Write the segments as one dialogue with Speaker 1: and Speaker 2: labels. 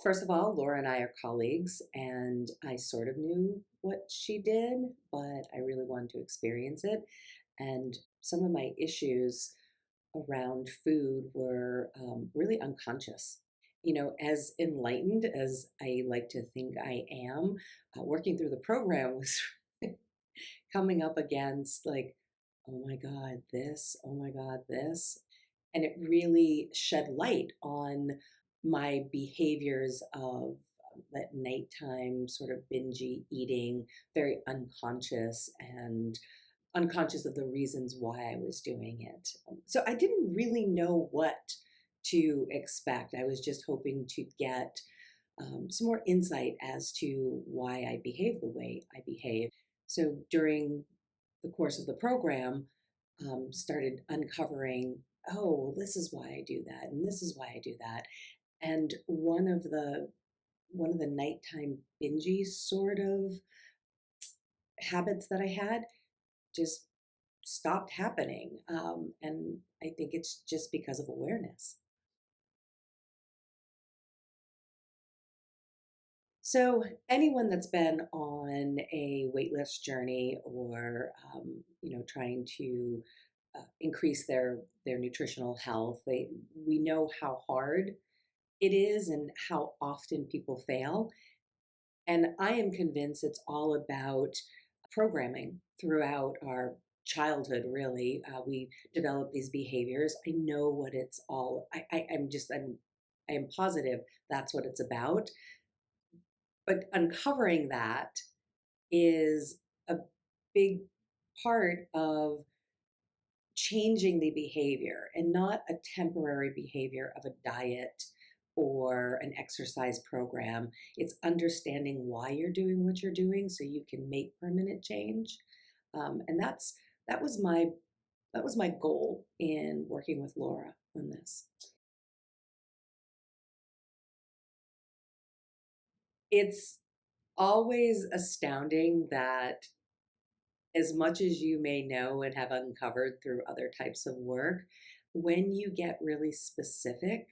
Speaker 1: First of all, Laura and I are colleagues, and I sort of knew what she did, but I really wanted to experience it. And some of my issues around food were really unconscious. As enlightened as I like to think I am, working through the program was coming up against like, oh my God, this, oh my God, this. And it really shed light on my behaviors of that nighttime sort of bingy eating, very unconscious and unconscious of the reasons why I was doing it. So I didn't really know what to expect. I was just hoping to get some more insight as to why I behave the way I behave. So during the course of the program, started uncovering, oh, well, this is why I do that, and this is why I do that. And one of the nighttime bingy sort of habits that I had just stopped happening. And I think it's just because of awareness. So anyone that's been on a weight loss journey or trying to increase their nutritional health, we know how hard it is and how often people fail. And I am convinced it's all about programming throughout our childhood, really. We develop these behaviors. I know what it's all, I am positive that's what it's about. But uncovering that is a big part of changing the behavior and not a temporary behavior of a diet or an exercise program. It's understanding why you're doing what you're doing so you can make permanent change. And that was my that was my goal in working with Laura on this. It's always astounding that as much as you may know and have uncovered through other types of work, when you get really specific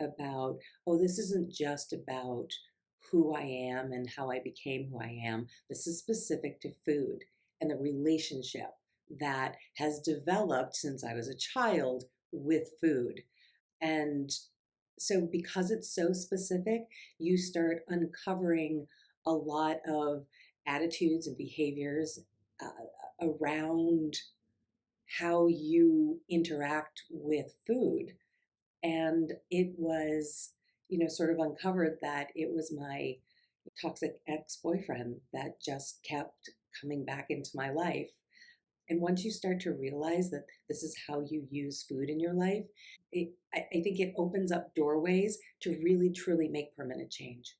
Speaker 1: about, oh, this isn't just about who I am and how I became who I am, this is specific to food and the relationship that has developed since I was a child with food. And so, because it's so specific, you start uncovering a lot of attitudes and behaviors around how you interact with food. And it was, sort of uncovered that it was my toxic ex boyfriend that just kept coming back into my life. And once you start to realize that this is how you use food in your life, I think it opens up doorways to really truly make permanent change.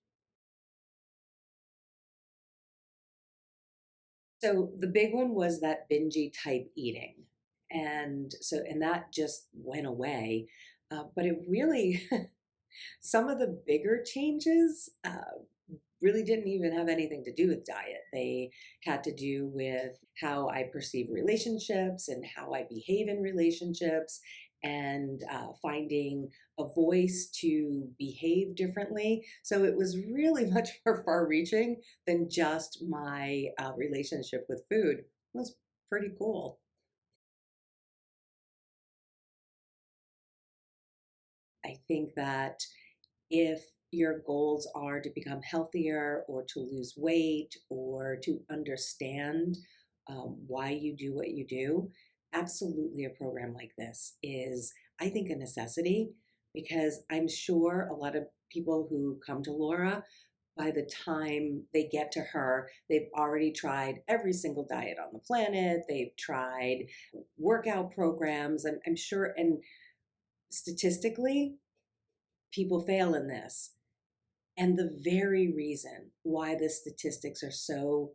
Speaker 1: So the big one was that bingy type eating. And that just went away. But it really, some of the bigger changes really didn't even have anything to do with diet. They had to do with how I perceive relationships and how I behave in relationships and finding a voice to behave differently. So it was really much more far reaching than just my relationship with food. It was pretty cool. I think that if your goals are to become healthier or to lose weight or to understand why you do what you do, absolutely a program like this is, I think, a necessity because I'm sure a lot of people who come to Laura, by the time they get to her, they've already tried every single diet on the planet. They've tried workout programs. I'm sure, and statistically, people fail in this. And the very reason why the statistics are so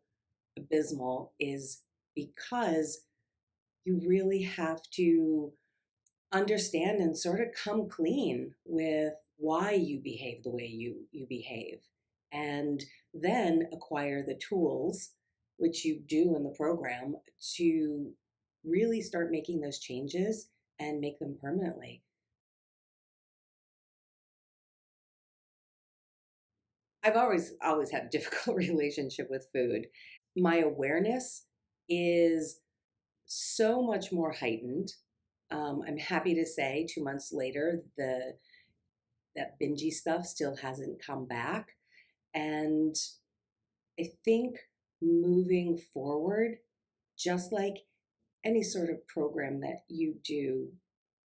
Speaker 1: abysmal is because you really have to understand and sort of come clean with why you behave the way you behave. And then acquire the tools, which you do in the program, to really start making those changes and make them permanently. I've always had a difficult relationship with food. My awareness is so much more heightened. I'm happy to say 2 months later, the that bingy stuff still hasn't come back, and I think moving forward, just like any sort of program that you do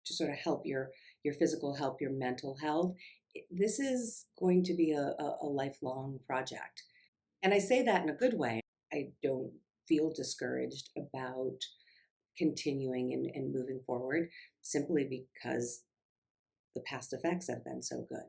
Speaker 1: to sort of help your physical health, your mental health, this is going to be a lifelong project. And I say that in a good way. I don't feel discouraged about continuing and moving forward simply because the past effects have been so good.